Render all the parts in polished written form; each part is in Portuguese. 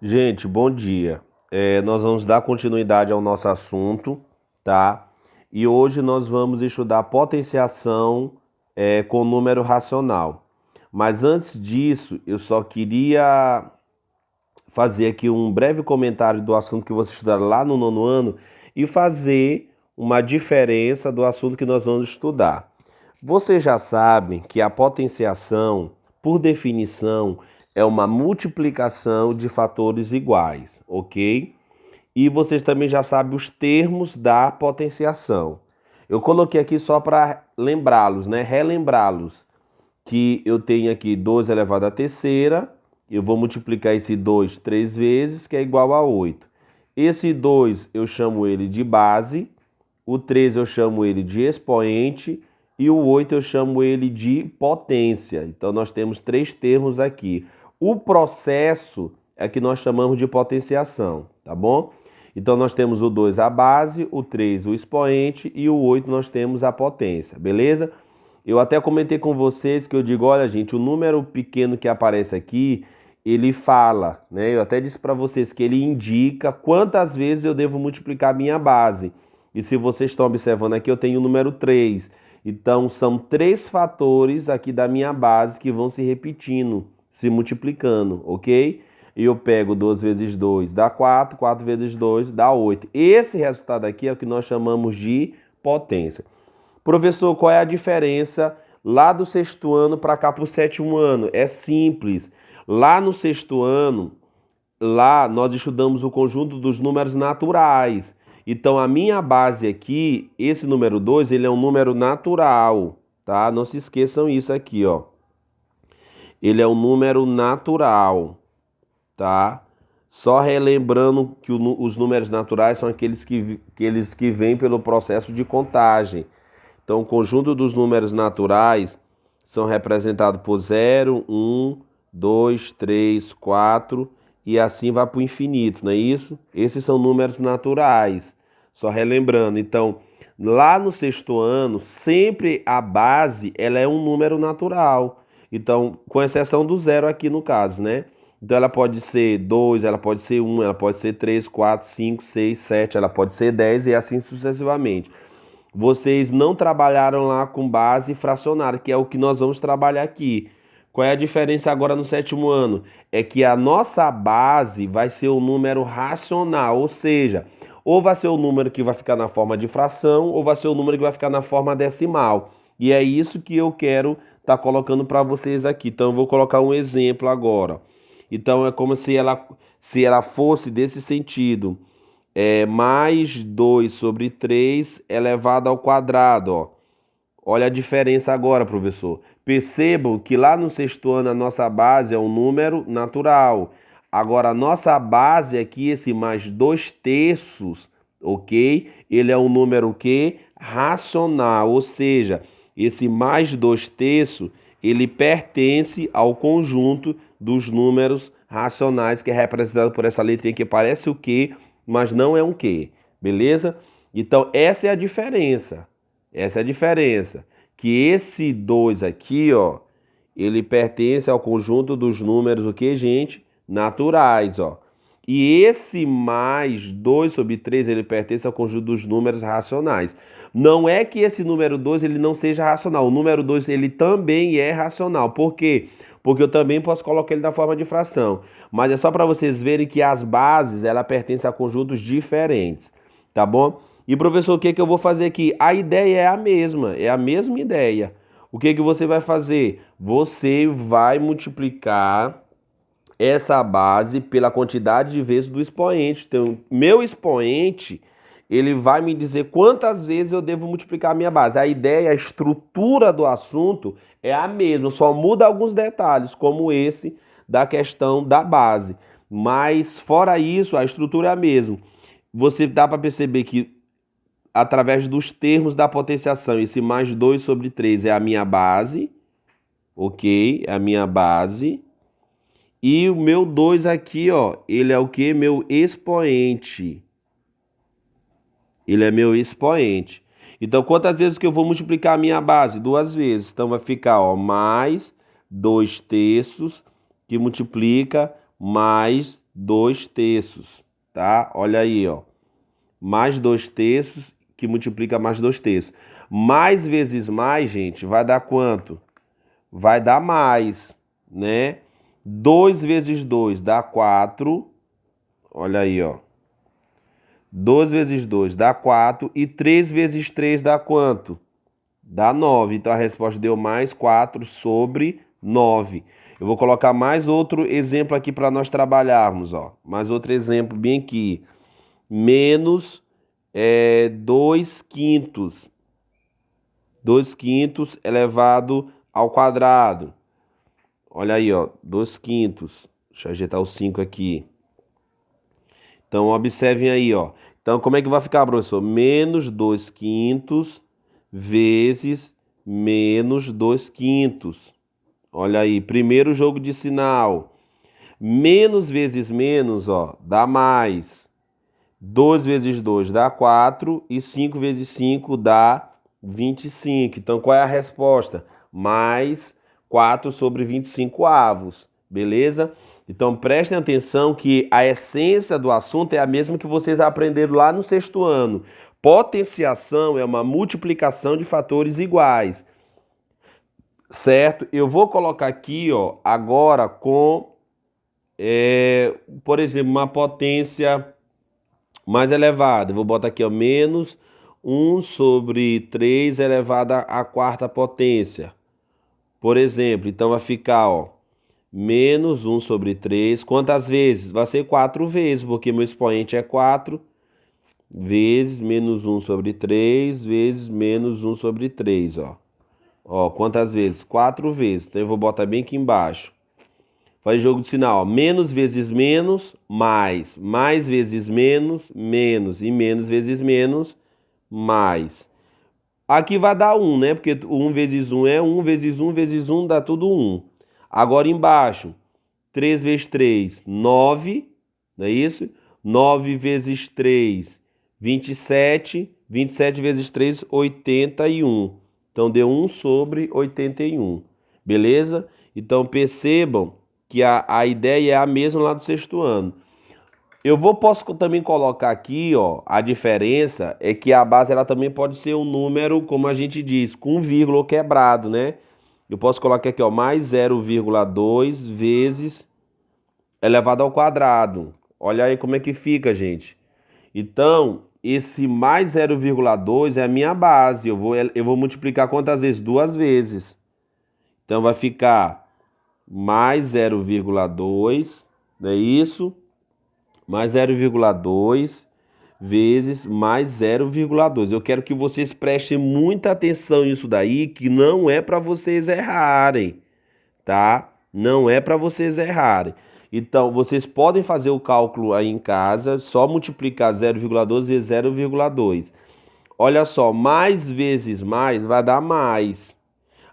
Gente, bom dia. Nós vamos dar continuidade ao nosso assunto, tá? E hoje nós vamos estudar potenciação com número racional. Mas antes disso, eu só queria fazer aqui um breve comentário do assunto que você estudaram lá no nono ano e fazer uma diferença do assunto que nós vamos estudar. Vocês já sabem que a potenciação, por definição, é uma multiplicação de fatores iguais, ok? E vocês também já sabem os termos da potenciação. Eu coloquei aqui só para lembrá-los, né? Relembrá-los que eu tenho aqui 2 elevado à terceira, eu vou multiplicar esse 2 três vezes, que é igual a 8. Esse 2 eu chamo ele de base, o 3 eu chamo ele de expoente e o 8 eu chamo ele de potência. Então nós temos três termos aqui. O processo é que nós chamamos de potenciação, tá bom? Então nós temos o 2 a base, o 3 o expoente e o 8 nós temos a potência, beleza? Eu até comentei com vocês que eu digo, olha gente, o número pequeno que aparece aqui, ele fala, né? Eu até disse para vocês que ele indica quantas vezes eu devo multiplicar a minha base. E se vocês estão observando aqui, eu tenho o número 3. Então são três fatores aqui da minha base que vão se repetindo, se multiplicando, ok? E eu pego 2 vezes 2 dá 4, 4 vezes 2 dá 8. Esse resultado aqui é o que nós chamamos de potência. Professor, qual é a diferença lá do sexto ano para cá para o sétimo ano? É simples. Lá no sexto ano, lá nós estudamos o conjunto dos números naturais. Então a minha base aqui, esse número 2, ele é um número natural, tá? Não se esqueçam isso aqui, ó. Ele é um número natural, tá? Só relembrando que os números naturais são aqueles que vêm pelo processo de contagem. Então, o conjunto dos números naturais são representados por 0, 1, 2, 3, 4 e assim vai para o infinito, não é isso? Esses são números naturais. Só relembrando, então, lá no sexto ano, sempre a base ela é um número natural. Então, com exceção do zero aqui no caso, né? Então, ela pode ser 2, ela pode ser 1, ela pode ser 3, 4, 5, 6, 7, ela pode ser 10 e assim sucessivamente. Vocês não trabalharam lá com base fracionária, que é o que nós vamos trabalhar aqui. Qual é a diferença agora no sétimo ano? É que a nossa base vai ser o número racional, ou seja, ou vai ser o número que vai ficar na forma de fração, ou vai ser o número que vai ficar na forma decimal. E é isso que eu quero estar colocando para vocês aqui. Então eu vou colocar um exemplo agora. Então é como se ela fosse desse sentido mais 2 sobre 3 elevado ao quadrado, ó. Olha a diferença agora, professor. Percebam que lá no sexto ano a nossa base é um número natural. Agora, a nossa base aqui, esse mais 2 terços, ok? Ele é um número o quê? Racional, ou seja, esse mais 2 terços, ele pertence ao conjunto dos números racionais, que é representado por essa letrinha que parece o quê? Mas não é um quê, beleza? Então, essa é a diferença. Essa é a diferença. Que esse 2 aqui, ó, ele pertence ao conjunto dos números, o que, gente? Naturais, ó. E esse mais 2 sobre 3, ele pertence ao conjunto dos números racionais. Não é que esse número 2 ele não seja racional. O número 2 ele também é racional. Por quê? Porque eu também posso colocar ele na forma de fração. Mas é só para vocês verem que as bases, ela pertence a conjuntos diferentes, tá bom? E professor, o que que eu vou fazer aqui? A ideia é a mesma ideia. O que que você vai fazer? Você vai multiplicar essa base pela quantidade de vezes do expoente. Então, meu expoente, ele vai me dizer quantas vezes eu devo multiplicar a minha base. A ideia, a estrutura do assunto é a mesma, só muda alguns detalhes, como esse da questão da base. Mas, fora isso, a estrutura é a mesma. Você dá para perceber que, através dos termos da potenciação, esse mais 2 sobre 3 é a minha base, ok? É a minha base. E o meu 2 aqui, ó, ele é o que? Meu expoente. Ele é meu expoente. Então, quantas vezes que eu vou multiplicar a minha base? 2 vezes. Então, vai ficar, ó, mais 2 terços, que multiplica mais 2/3, tá? Olha aí, ó. Mais 2/3 que multiplica mais 2/3. Mais vezes mais, gente, vai dar quanto? Vai dar mais, né? 2 vezes 2 dá 4. Olha aí, ó. 2 vezes 2 dá 4. E 3 vezes 3 dá quanto? Dá 9. Então a resposta deu mais 4/9. Eu vou colocar mais outro exemplo aqui para nós trabalharmos, ó. Mais outro exemplo bem aqui. Menos 2/5. 2/5 elevado ao quadrado. Olha aí, ó. 2/5. Deixa eu ajeitar o 5 aqui. Então, observem aí, ó. Então, como é que vai ficar, professor? Menos 2/5 vezes menos 2/5. Olha aí, primeiro jogo de sinal. Menos vezes menos, ó, dá mais. 2 vezes 2 dá 4 e 5 vezes 5 dá 25. Então, qual é a resposta? Mais 4/25 avos, beleza? Então, prestem atenção que a essência do assunto é a mesma que vocês aprenderam lá no sexto ano. Potenciação é uma multiplicação de fatores iguais, certo? Eu vou colocar aqui, ó, agora com, por exemplo, uma potência mais elevada. Eu vou botar aqui, ó, menos 1/3 elevado à quarta potência. Por exemplo, então vai ficar, ó, menos 1/3. Quantas vezes? Vai ser 4 vezes, porque meu expoente é 4 vezes menos 1/3 vezes menos 1/3, ó. Ó, quantas vezes? 4 vezes. Então eu vou botar bem aqui embaixo. Faz jogo de sinal, ó. Menos vezes menos, mais. Mais vezes menos, menos. E menos vezes menos, mais. Aqui vai dar 1, né? Porque 1 vezes 1 é 1, vezes 1 vezes 1 dá tudo 1. Agora embaixo, 3 vezes 3, 9, não é isso? 9 vezes 3, 27. 27 vezes 3, 81. Então deu 1/81. Beleza? Então percebam que a ideia é a mesma lá do sexto ano. Posso também colocar aqui, ó, a diferença é que a base ela também pode ser um número, como a gente diz, com vírgula quebrado, né? Eu posso colocar aqui, ó, mais 0,2 vezes elevado ao quadrado. Olha aí como é que fica, gente. Então, esse mais 0,2 é a minha base. Eu vou multiplicar quantas vezes? 2 vezes. Então, vai ficar mais 0,2, não é isso? Mais 0,2 vezes mais 0,2. Eu quero que vocês prestem muita atenção nisso daí, que não é para vocês errarem, tá? Não é para vocês errarem. Então, vocês podem fazer o cálculo aí em casa, só multiplicar 0,2 vezes 0,2. Olha só, mais vezes mais vai dar mais.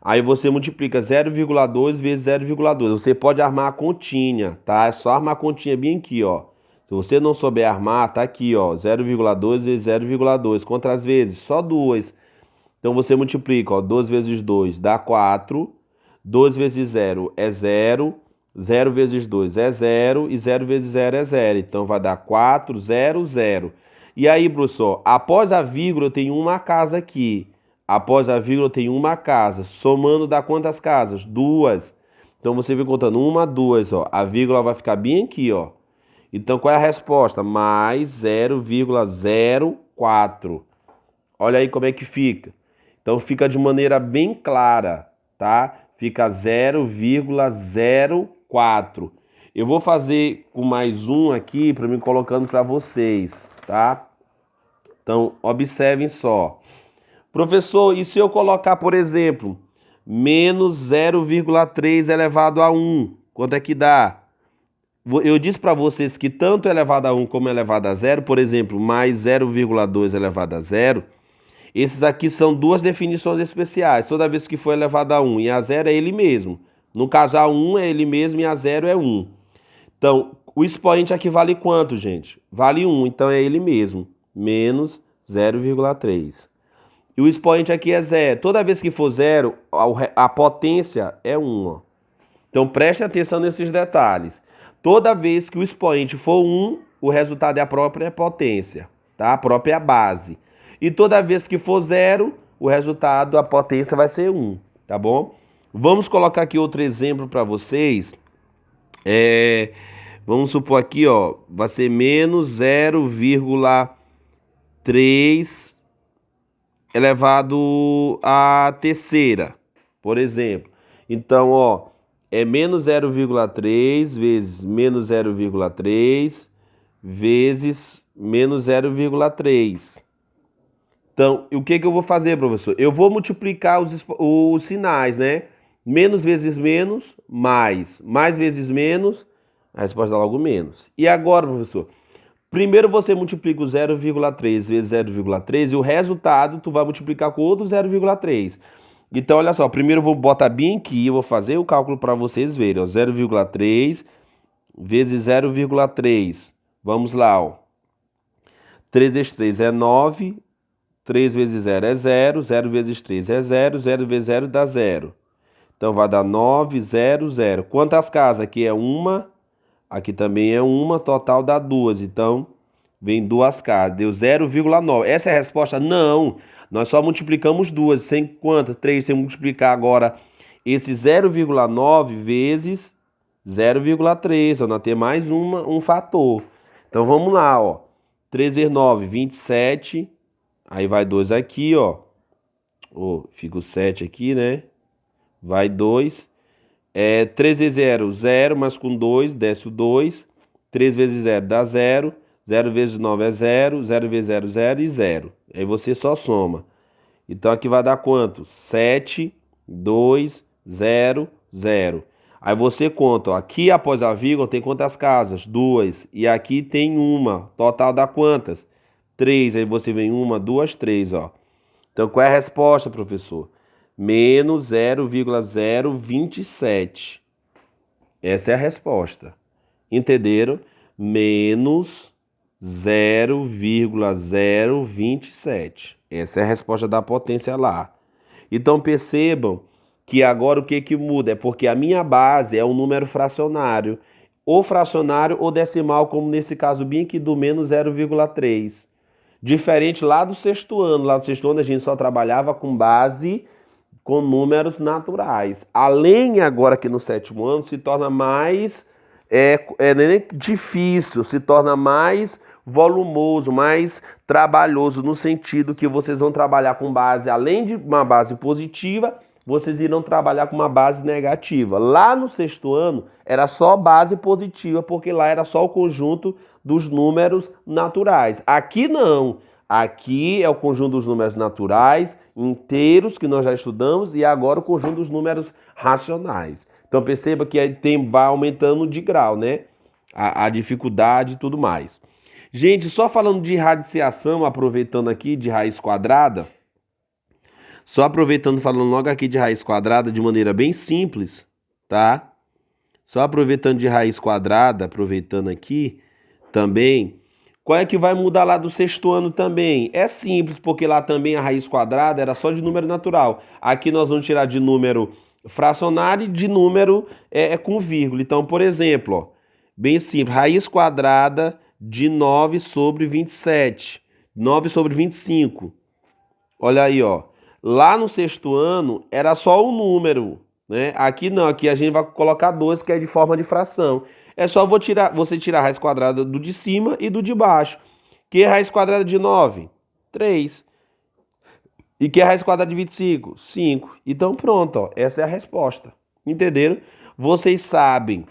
Aí você multiplica 0,2 vezes 0,2. Você pode armar a continha, tá? É só armar a continha bem aqui, ó. Se você não souber armar, tá aqui, ó. 0,2 vezes 0,2. Quantas vezes? Só 2. Então você multiplica, ó. 2 vezes 2 dá 4. 2 vezes 0 é 0. 0 vezes 2 é 0. E 0 vezes 0 é 0. Então vai dar 4, 0, 0. E aí, professor, após a vírgula eu tenho uma casa aqui. Após a vírgula eu tenho uma casa. Somando dá quantas casas? 2. Então você vem contando 1, 2, ó. A vírgula vai ficar bem aqui, ó. Então qual é a resposta? Mais 0,04. Olha aí como é que fica. Então fica de maneira bem clara, tá? Fica 0,04. Eu vou fazer com mais um aqui para mim colocando para vocês, tá? Então observem só. Professor, e se eu colocar, por exemplo, menos 0,3 elevado a 1? Quanto é que dá? Eu disse para vocês que tanto elevado a 1 como elevado a 0, por exemplo, mais 0,2 elevado a 0, esses aqui são duas definições especiais. Toda vez que for elevado a 1 e a 0 é ele mesmo. No caso, a 1 é ele mesmo e a 0 é 1. Então, o expoente aqui vale quanto, gente? Vale 1, então é ele mesmo. Menos 0,3. E o expoente aqui é 0. Toda vez que for 0, a potência é 1, ó. Então, preste atenção nesses detalhes. Toda vez que o expoente for 1, o resultado é a própria potência, tá? A própria base. E toda vez que for 0, o resultado, a potência vai ser 1, tá bom? Vamos colocar aqui outro exemplo para vocês. Vamos supor aqui, ó, vai ser menos 0,3 elevado à terceira, por exemplo. Então, ó, é menos 0,3 vezes menos 0,3 vezes menos 0,3. Então, o que eu vou fazer, professor? Eu vou multiplicar os sinais, né? Menos vezes menos, mais. Mais vezes menos, a resposta dá logo menos. E agora, professor? Primeiro você multiplica o 0,3 vezes 0,3 e o resultado tu vai multiplicar com outro 0,3. Então, olha só, primeiro eu vou botar bem aqui, eu vou fazer o cálculo para vocês verem, ó, 0,3 vezes 0,3. Vamos lá, ó. 3 vezes 3 é 9, 3 vezes 0 é 0, 0 vezes 3 é 0, 0 vezes 0 dá 0. Então vai dar 9, 0, 0. Quantas casas? Aqui é uma, aqui também é uma, total dá 2. Então vem duas casas, deu 0,9. Essa é a resposta? Não, nós só multiplicamos duas. Sem quantas? 3, sem multiplicar agora esse 0,9 vezes 0,3. Nós temos mais um fator. Então vamos lá, ó. 3 vezes 9, 27. Aí vai 2 aqui, ó. Fica o 7 aqui, né? Vai 2. 3 vezes 0, 0, mas com 2, desce o 2. 3 vezes 0 dá 0. 0 vezes 9 é 0. 0 vezes 0, 0 e 0. Aí você só soma. Então aqui vai dar quanto? 7, 2, 0, 0. Aí você conta, ó. Aqui após a vírgula tem quantas casas? 2. E aqui tem uma. Total dá quantas? 3. Aí você vem 1, 2, 3, ó. Então qual é a resposta, professor? Menos 0,027. Essa é a resposta. Entenderam? Menos 0,027. Essa é a resposta da potência lá. Então percebam que agora o que muda? É porque a minha base é um número fracionário. Ou fracionário ou decimal, como nesse caso bem aqui do menos 0,3. Diferente lá do sexto ano. Lá do sexto ano a gente só trabalhava com base com números naturais. Além agora que no sétimo ano se torna mais nem difícil, se torna mais volumoso, mais trabalhoso, no sentido que vocês vão trabalhar com base, além de uma base positiva, vocês irão trabalhar com uma base negativa. Lá no sexto ano era só base positiva, porque lá era só o conjunto dos números naturais. Aqui não. Aqui é o conjunto dos números naturais, inteiros, que nós já estudamos, e agora o conjunto dos números racionais. Então perceba que vai aumentando de grau, né? A dificuldade e tudo mais. Gente, só falando de radiciação, aproveitando aqui de raiz quadrada, só aproveitando, falando logo aqui de raiz quadrada de maneira bem simples, tá? Só aproveitando de raiz quadrada, aproveitando aqui também, qual é que vai mudar lá do sexto ano também? É simples, porque lá também a raiz quadrada era só de número natural. Aqui nós vamos tirar de número fracionário e de número com vírgula. Então, por exemplo, ó, bem simples, raiz quadrada de 9 sobre 27. 9 sobre 25. Olha aí, ó. Lá no sexto ano era só um número, né? Aqui não, aqui a gente vai colocar 2, que é de forma de fração. É só você tirar a raiz quadrada do de cima e do de baixo. Que é a raiz quadrada de 9? 3. E que é a raiz quadrada de 25? 5. Então pronto, ó. Essa é a resposta. Entenderam? Vocês sabem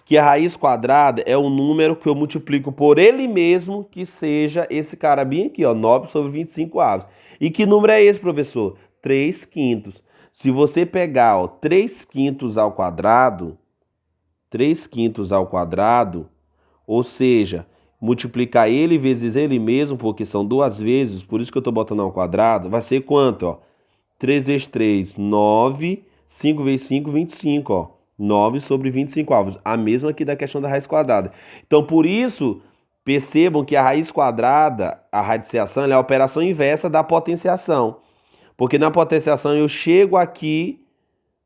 que a raiz quadrada é um número que eu multiplico por ele mesmo, que seja esse cara bem aqui, ó, 9 sobre 25 avos. E que número é esse, professor? 3 quintos. Se você pegar, ó, 3 quintos ao quadrado, 3 quintos ao quadrado, ou seja, multiplicar ele vezes ele mesmo, porque são duas vezes, por isso que eu estou botando ao quadrado, vai ser quanto, ó? 3 vezes 3, 9, 5 vezes 5, 25, ó. 9 sobre 25 avos, a mesma aqui da questão da raiz quadrada. Então, por isso, percebam que a raiz quadrada, a radiciação, ela é a operação inversa da potenciação. Porque na potenciação eu chego aqui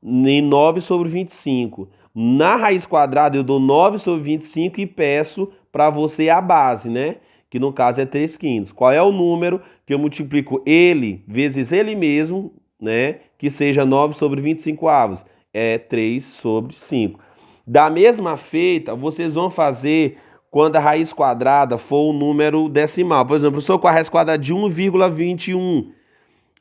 em 9 sobre 25, Na raiz quadrada eu dou 9 sobre 25 e peço para você a base, né? Que no caso é 3/5. Qual é o número que eu multiplico ele vezes ele mesmo, né? Que seja 9 sobre 25 avos? É 3 sobre 5. Da mesma feita, vocês vão fazer quando a raiz quadrada for um número decimal. Por exemplo, eu sou com a raiz quadrada de 1,21.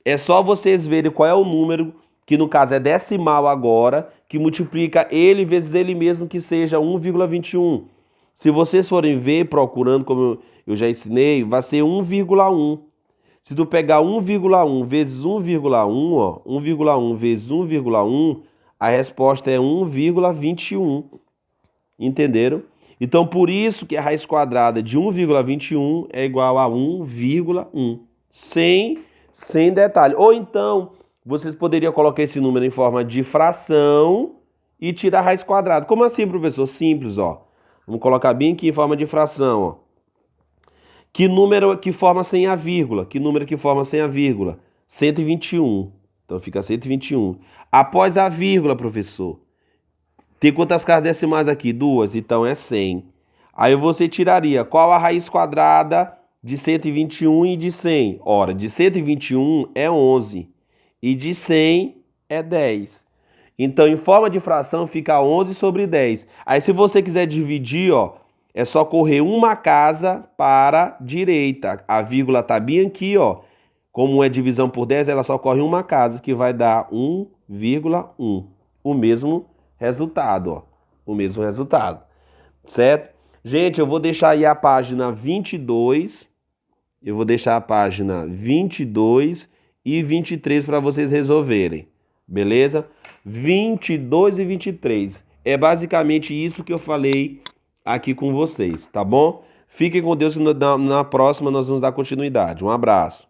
É só vocês verem qual é o número, que no caso é decimal agora, que multiplica ele vezes ele mesmo, que seja 1,21. Se vocês forem ver, procurando, como eu já ensinei, vai ser 1,1. Se tu pegar 1,1 vezes 1,1, ó, 1,1 vezes 1,1, a resposta é 1,21. Entenderam? Então, por isso que a raiz quadrada de 1,21 é igual a 1,1. Sem detalhe. Ou então, vocês poderiam colocar esse número em forma de fração e tirar a raiz quadrada. Como assim, professor? Simples, ó. Vamos colocar bem aqui em forma de fração, ó. Que número que forma sem a vírgula? Que número que forma sem a vírgula? 121. Então fica 121. Após a vírgula, professor, tem quantas casas decimais aqui? 2, então é 100. Aí você tiraria qual a raiz quadrada de 121 e de 100? Ora, de 121 é 11 e de 100 é 10. Então, em forma de fração, fica 11 sobre 10. Aí, se você quiser dividir, ó, é só correr uma casa para a direita. A vírgula tá bem aqui, ó. Como é divisão por 10, ela só corre uma casa, que vai dar 1,1. O mesmo resultado, ó. O mesmo resultado, certo? Gente, eu vou deixar aí a página 22. Eu vou deixar a página 22 e 23 para vocês resolverem. Beleza? 22 e 23. É basicamente isso que eu falei aqui com vocês, tá bom? Fiquem com Deus, na próxima nós vamos dar continuidade. Um abraço.